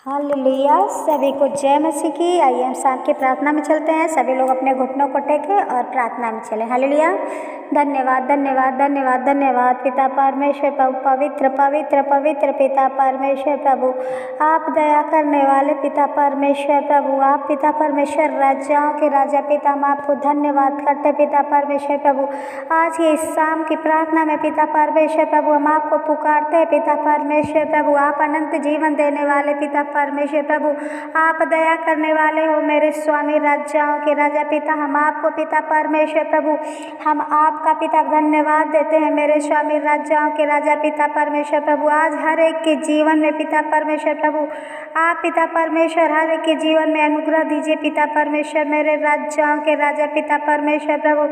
Hallelujah. सभी को जय मसीह की। आइए हम शाम की प्रार्थना में चलते हैं। सभी लोग अपने घुटनों को टेकें और प्रार्थना में चलें। हालेलुया। धन्यवाद धन्यवाद धन्यवाद धन्यवाद पिता परमेश्वर प्रभु, पवित्र पवित्र पवित्र पिता परमेश्वर प्रभु, आप दया करने वाले पिता परमेश्वर प्रभु, आप पिता परमेश्वर राजाओं के राजा पिता, हम आपको धन्यवाद करते पिता परमेश्वर प्रभु। आज की इस शाम की प्रार्थना में पिता परमेश्वर प्रभु हम आपको पुकारते हैं पिता परमेश्वर प्रभु। आप अनंत जीवन देने वाले पिता परमेश्वर प्रभु, आप दया करने वाले हो मेरे स्वामी, राजाओं के राजा पिता, हम आपको पिता परमेश्वर प्रभु, हम आपका पिता धन्यवाद देते हैं मेरे स्वामी, राजाओं के राजा पिता परमेश्वर प्रभु। आज हर एक के जीवन में पिता परमेश्वर प्रभु, आप पिता परमेश्वर हर एक के जीवन में अनुग्रह दीजिए पिता परमेश्वर, मेरे राजाओं के राजा पिता परमेश्वर प्रभु।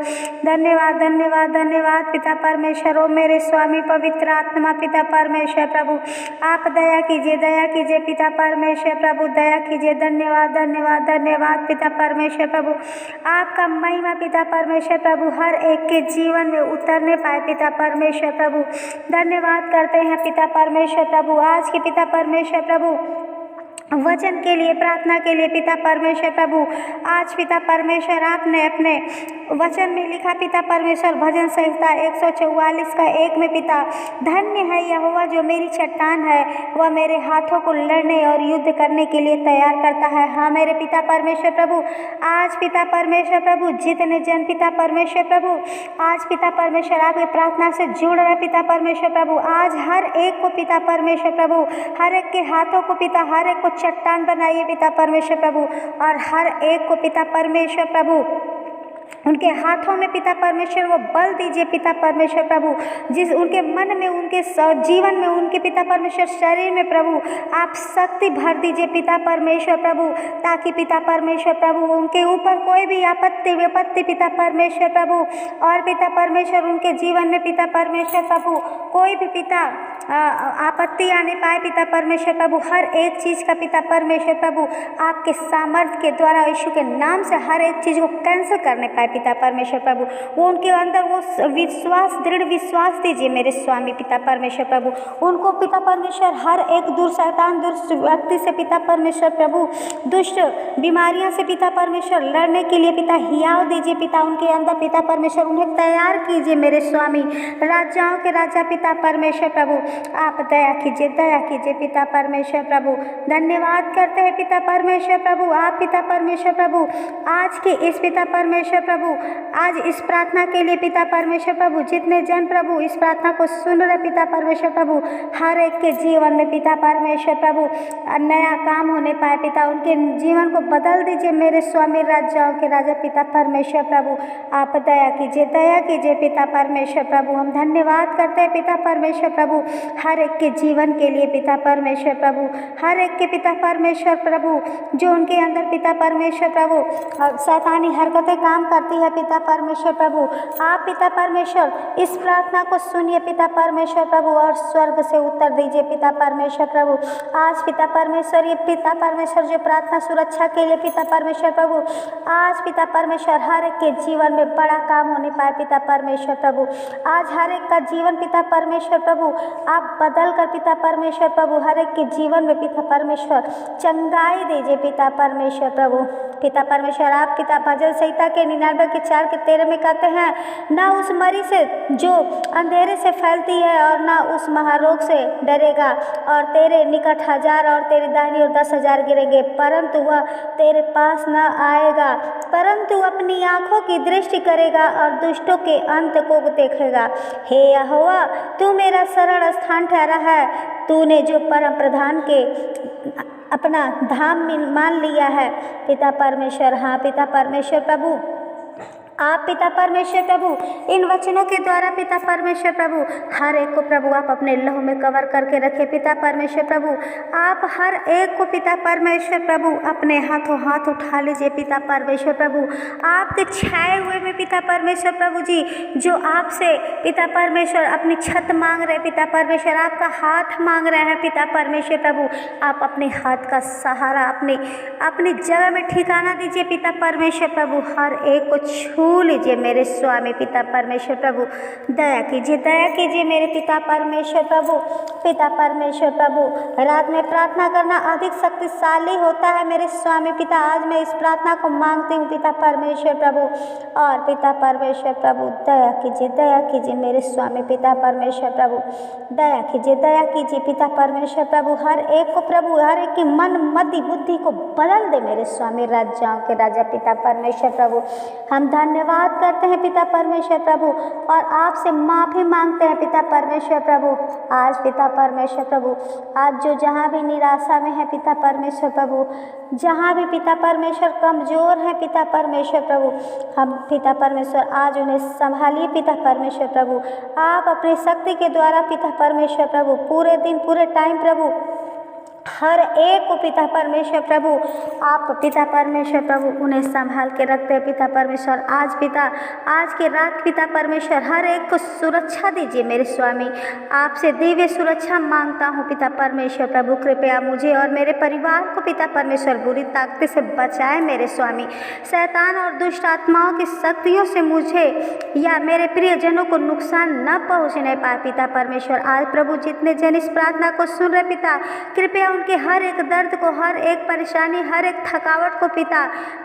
धन्यवाद धन्यवाद धन्यवाद पिता परमेश्वर। ओ मेरे स्वामी पवित्र आत्मा पिता परमेश्वर प्रभु, आप दया कीजिए पिता परमेश्वर प्रभु, दया कीजिए। धन्यवाद धन्यवाद धन्यवाद पिता परमेश्वर प्रभु। आपका महिमा पिता परमेश्वर प्रभु हर एक के जीवन में उतरने पाए पिता परमेश्वर प्रभु। धन्यवाद करते हैं पिता परमेश्वर प्रभु। आज के पिता परमेश्वर प्रभु वचन के लिए, प्रार्थना के लिए पिता परमेश्वर प्रभु, आज पिता परमेश्वर आपने अपने वचन में लिखा पिता परमेश्वर, भजन संहिता 144 का 1 में पिता, धन्य है यहोवा जो मेरी चट्टान है, वह मेरे हाथों को लड़ने और युद्ध करने के लिए तैयार करता है। हाँ मेरे पिता परमेश्वर प्रभु, आज पिता परमेश्वर प्रभु जितने जन पिता परमेश्वर प्रभु आज पिता परमेश्वर आपके प्रार्थना से जुड़ रहे पिता परमेश्वर प्रभु, आज हर एक को पिता परमेश्वर प्रभु, हर एक के हाथों को पिता, हर एक को चट्टान बनाइए पिता परमेश्वर प्रभु, और हर एक को पिता परमेश्वर प्रभु उनके हाथों में पिता परमेश्वर वो बल दीजिए पिता परमेश्वर प्रभु, जिस उनके मन में, उनके जीवन में, उनके पिता परमेश्वर शरीर में प्रभु आप शक्ति भर दीजिए पिता परमेश्वर प्रभु, ताकि पिता परमेश्वर प्रभु उनके ऊपर कोई भी आपत्ति विपत्ति पिता परमेश्वर प्रभु, और पिता परमेश्वर उनके जीवन में पिता परमेश्वर प्रभु कोई भी पिता आपत्ति आने पाए पिता परमेश्वर प्रभु, हर एक चीज़ का पिता परमेश्वर प्रभु आपके सामर्थ्य के द्वारा यीशु के नाम से हर एक चीज़ को कैंसिल करने पाए पिता परमेश्वर प्रभु। वो उनके अंदर वो विश्वास, दृढ़ विश्वास दीजिए मेरे स्वामी पिता परमेश्वर प्रभु। उनको पिता परमेश्वर हर एक शैतान दुष्ट व्यक्ति से पिता परमेश्वर प्रभु, दुष्ट बीमारियां से पिता परमेश्वर लड़ने के लिए पिता हियाव दीजिए पिता उनके अंदर पिता परमेश्वर, उन्हें तैयार कीजिए मेरे स्वामी, राजाओं के राजा पिता परमेश्वर प्रभु। आप दया कीजिए पिता परमेश्वर प्रभु। धन्यवाद करते हैं पिता परमेश्वर प्रभु। आप पिता परमेश्वर प्रभु आज के इस पिता परमेश्वर प्रभु, आज इस प्रार्थना के लिए पिता परमेश्वर प्रभु, जितने जन प्रभु इस प्रार्थना को सुन रहे पिता परमेश्वर प्रभु, हर एक के जीवन में पिता परमेश्वर प्रभु नया काम होने पाए पिता, उनके जीवन को बदल दीजिए मेरे स्वामी, राजाओं के राजा पिता परमेश्वर प्रभु। आप दया कीजिए पिता परमेश्वर प्रभु। हम धन्यवाद करते हैं पिता परमेश्वर प्रभु हर एक के जीवन के लिए पिता परमेश्वर प्रभु, हर एक के पिता परमेश्वर प्रभु जो उनके अंदर पिता परमेश्वर प्रभु शैतानी हरकतें काम करती है पिता परमेश्वर प्रभु। आप पिता परमेश्वर इस प्रार्थना को सुनिए पिता परमेश्वर प्रभु, और स्वर्ग से उत्तर दीजिए पिता परमेश्वर प्रभु। आज पिता परमेश्वर, ये पिता परमेश्वर जो प्रार्थना सुरक्षा के लिए पिता परमेश्वर प्रभु, आज पिता परमेश्वर हर एक के जीवन में बड़ा काम होने पाए पिता परमेश्वर प्रभु। आज हर एक का जीवन पिता परमेश्वर प्रभु आप बदल कर पिता परमेश्वर प्रभु हर एक के जीवन में पिता परमेश्वर चंगाई दीजिए पिता परमेश्वर प्रभु। पिता परमेश्वर आप पिता भजन संहिता के 99 के 4 के 13 में कहते हैं, ना उस मरी से जो अंधेरे से फैलती है और ना उस महारोग से डरेगा, और तेरे निकट 1000 और तेरी दाहिनी ओर 10,000 गिरेंगे, परंतु वह तेरे पास न आएगा, परंतु अपनी आँखों की दृष्टि करेगा और दुष्टों के अंत को देखेगा। हे यहोवा, तू मेरा शरण स्थान ठहरा है, तूने जो परम प्रधान के अपना धाम मान लिया है पिता परमेश्वर। हाँ पिता परमेश्वर प्रभु, आप पिता परमेश्वर प्रभु इन वचनों के द्वारा पिता परमेश्वर प्रभु हर एक को प्रभु आप अपने लहू में कवर करके रखे पिता परमेश्वर प्रभु। आप हर एक को पिता परमेश्वर प्रभु अपने हाथों हाथ उठा लीजिए पिता परमेश्वर प्रभु। आपके छाए हुए में पिता परमेश्वर प्रभु जी जो आपसे पिता परमेश्वर अपनी छत मांग रहे पिता परमेश्वर, आपका हाथ मांग रहे हैं पिता परमेश्वर प्रभु, आप अपने हाथ का सहारा अपनी जगह में ठिकाना दीजिए पिता परमेश्वर प्रभु। हर एक को छू छू लीजिए मेरे स्वामी पिता परमेश्वर प्रभु। दया कीजिए मेरे पिता परमेश्वर प्रभु। पिता परमेश्वर प्रभु, रात में प्रार्थना करना अधिक शक्तिशाली होता है मेरे स्वामी पिता। आज मैं इस प्रार्थना को मांगती हूँ पिता परमेश्वर प्रभु। और पिता परमेश्वर प्रभु, दया कीजिए मेरे स्वामी पिता परमेश्वर प्रभु। दया कीजिए पिता परमेश्वर प्रभु। हर एक को प्रभु, हर एक की मन मति बुद्धि को बदल दे मेरे स्वामी, राजाओं के राजा पिता परमेश्वर प्रभु। हम धन्यवाद करते हैं पिता परमेश्वर प्रभु और आपसे माफ़ी मांगते हैं पिता परमेश्वर प्रभु। आज पिता परमेश्वर प्रभु, आज जो जहाँ भी निराशा में है पिता परमेश्वर प्रभु, जहाँ भी पिता परमेश्वर कमज़ोर है पिता परमेश्वर प्रभु, हम पिता परमेश्वर आज उन्हें संभालिए पिता परमेश्वर प्रभु। आप अपनी शक्ति के द्वारा पिता परमेश्वर प्रभु पूरे दिन पूरे टाइम प्रभु हर एक को पिता परमेश्वर प्रभु, आप पिता परमेश्वर प्रभु उन्हें संभाल के रखते हैं पिता परमेश्वर। आज के रात पिता परमेश्वर हर एक को सुरक्षा दीजिए मेरे स्वामी। आपसे दिव्य सुरक्षा मांगता हूँ पिता परमेश्वर प्रभु। कृपया मुझे और मेरे परिवार को पिता परमेश्वर बुरी ताकत से बचाए मेरे स्वामी। शैतान और दुष्ट आत्माओं की शक्तियों से मुझे या मेरे प्रियजनों को नुकसान न पहुँचने पाए पिता परमेश्वर। आज प्रभु जितने जन इस प्रार्थना को सुन रहे पिता, कृपया उनके हर एक दर्द को, हर एक परेशानी, हर एक थकावट को पिता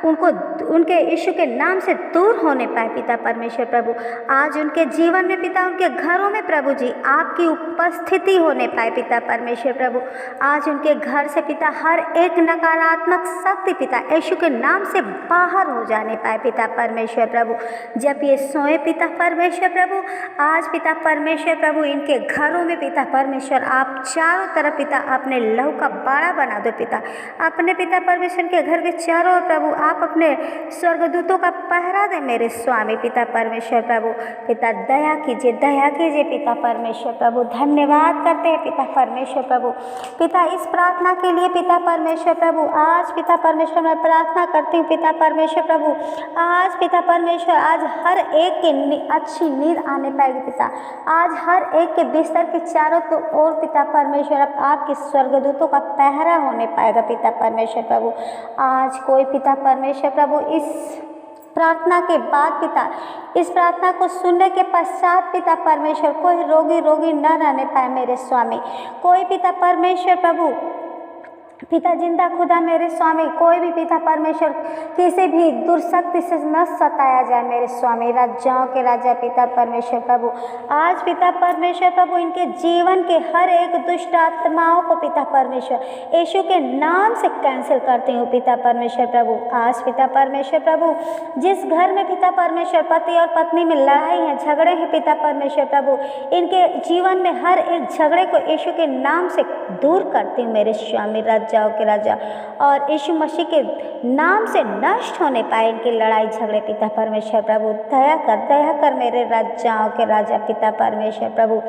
उनको उनके यीशु के नाम से दूर होने पाए पिता परमेश्वर प्रभु। आज उनके जीवन में पिता, उनके घरों में प्रभु जी आपकी उपस्थिति होने पाए पिता परमेश्वर प्रभु। आज उनके घर से पिता हर एक नकारात्मक शक्ति पिता यीशु के नाम से बाहर हो जाने पाए पिता परमेश्वर प्रभु। जब ये सोए पिता परमेश्वर प्रभु, आज पिता परमेश्वर प्रभु इनके घरों में पिता परमेश्वर आप चारों तरफ पिता अपने लहू का बाड़ा बना दो पिता। अपने पिता परमेश्वर के घर के चारों ओर प्रभु आप अपने स्वर्गदूतों का पहरा दे मेरे स्वामी पिता परमेश्वर प्रभु। पिता दया कीजिए पिता परमेश्वर प्रभु। धन्यवाद करते हैं पिता परमेश्वर प्रभु। पिता इस प्रार्थना के लिए पिता परमेश्वर प्रभु, आज पिता परमेश्वर मैं प्रार्थना करती हूँ पिता परमेश्वर प्रभु। आज पिता परमेश्वर आज हर एक की अच्छी नींद आने पाएगी पिता। आज हर एक के बिस्तर के चारों ओर पिता परमेश्वर आपके स्वर्गदूतों का पहरा होने पाएगा पिता परमेश्वर प्रभु। आज कोई पिता परमेश्वर प्रभु इस प्रार्थना के बाद पिता, इस प्रार्थना को सुनने के पश्चात पिता परमेश्वर कोई रोगी न रहने पाए मेरे स्वामी। कोई पिता परमेश्वर प्रभु पिता जिंदा खुदा मेरे स्वामी, कोई भी पिता परमेश्वर किसी भी दुर्शक्ति से न सताया जाए मेरे स्वामी, राजाओं के राजा पिता परमेश्वर प्रभु। आज पिता परमेश्वर प्रभु इनके जीवन के हर एक दुष्ट आत्माओं को पिता परमेश्वर यीशु के नाम से कैंसिल करती हूँ पिता परमेश्वर प्रभु। आज पिता परमेश्वर प्रभु जिस घर में पिता परमेश्वर पति और पत्नी में लड़ाई है, झगड़े हैं पिता परमेश्वर प्रभु, इनके जीवन में हर एक झगड़े को यीशु के नाम से दूर करती हूँ मेरे स्वामी, राजाओं के राजा, और यीशु मसीह के नाम से नष्ट होने पाए इनकी लड़ाई झगड़े पिता परमेश्वर प्रभु। दया कर मेरे राजाओं के राजा पिता परमेश्वर प्रभु।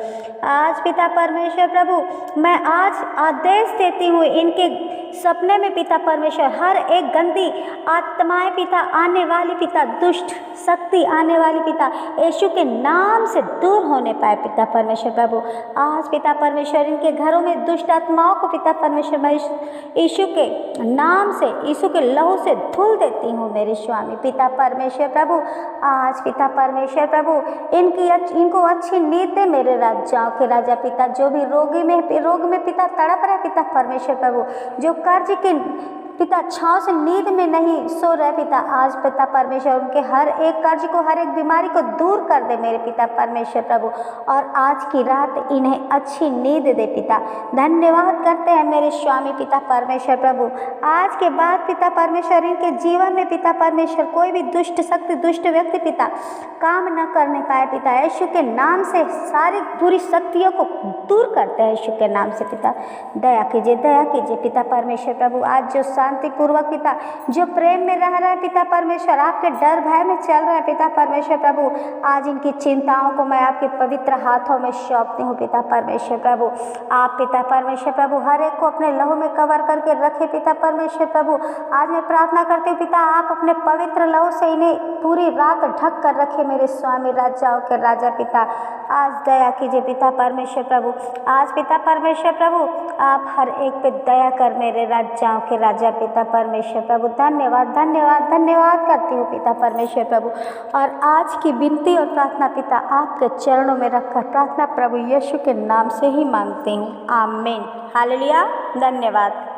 आज पिता परमेश्वर प्रभु मैं आज आदेश देती हूँ इनके सपने में पिता परमेश्वर हर एक गंदी आत्माएं पिता आने वाली पिता, दुष्ट शक्ति आने वाली पिता यीशु के नाम से दूर होने पाए पिता परमेश्वर प्रभु। आज पिता परमेश्वर इनके घरों में दुष्ट आत्माओं को पिता परमेश्वर मैं यीशु के नाम से, यीशु के लहू से धुल देती हूँ मेरे स्वामी पिता परमेश्वर प्रभु। आज पिता परमेश्वर प्रभु इनको अच्छी नींद दे मेरे राजाओं के राजा पिता। जो भी रोग में पिता तड़प रहे पिता परमेश्वर प्रभु, जो कर्ज के पिता छाँव से नींद में नहीं सो रहे पिता, आज पिता परमेश्वर उनके हर एक कर्ज को, हर एक बीमारी को दूर कर दे मेरे पिता परमेश्वर प्रभु, और आज की रात इन्हें अच्छी नींद दे पिता। धन्यवाद करते हैं मेरे स्वामी पिता परमेश्वर प्रभु। आज के बाद पिता परमेश्वर इनके जीवन में पिता परमेश्वर कोई भी दुष्ट शक्ति, दुष्ट व्यक्ति पिता काम न करने पाए पिता। यीशु के नाम से सारी बुरी शक्तियों को दूर करते हैं यीशु के नाम से पिता। दया कीजिए पिता परमेश्वर प्रभु। आज जो शांतिपूर्वक पिता, जो प्रेम में रह रहे हैं पिता परमेश्वर, आपके डर भय में चल रहे हैं पिता परमेश्वर प्रभु, आज इनकी चिंताओं को मैं आपके पवित्र हाथों में सौंपती हूँ पिता परमेश्वर प्रभु। आप पिता परमेश्वर प्रभु हर एक को अपने लहू में कवर करके रखे पिता परमेश्वर प्रभु। आज मैं प्रार्थना करती हूँ पिता, आप अपने पवित्र लहू से इन्हें पूरी रात ढक कर रखे मेरे स्वामी, राजाओं के राजा पिता। आज दया कीजिए पिता परमेश्वर प्रभु। आज पिता परमेश्वर प्रभु आप हर एक पे दया कर मेरे राजाओं के राजा पिता परमेश्वर प्रभु। धन्यवाद धन्यवाद धन्यवाद करती हूँ पिता परमेश्वर प्रभु। और आज की विनती और प्रार्थना पिता आपके चरणों में रखकर प्रार्थना प्रभु यीशु के नाम से ही मांगती हूँ, आमीन। हालेलुया। धन्यवाद।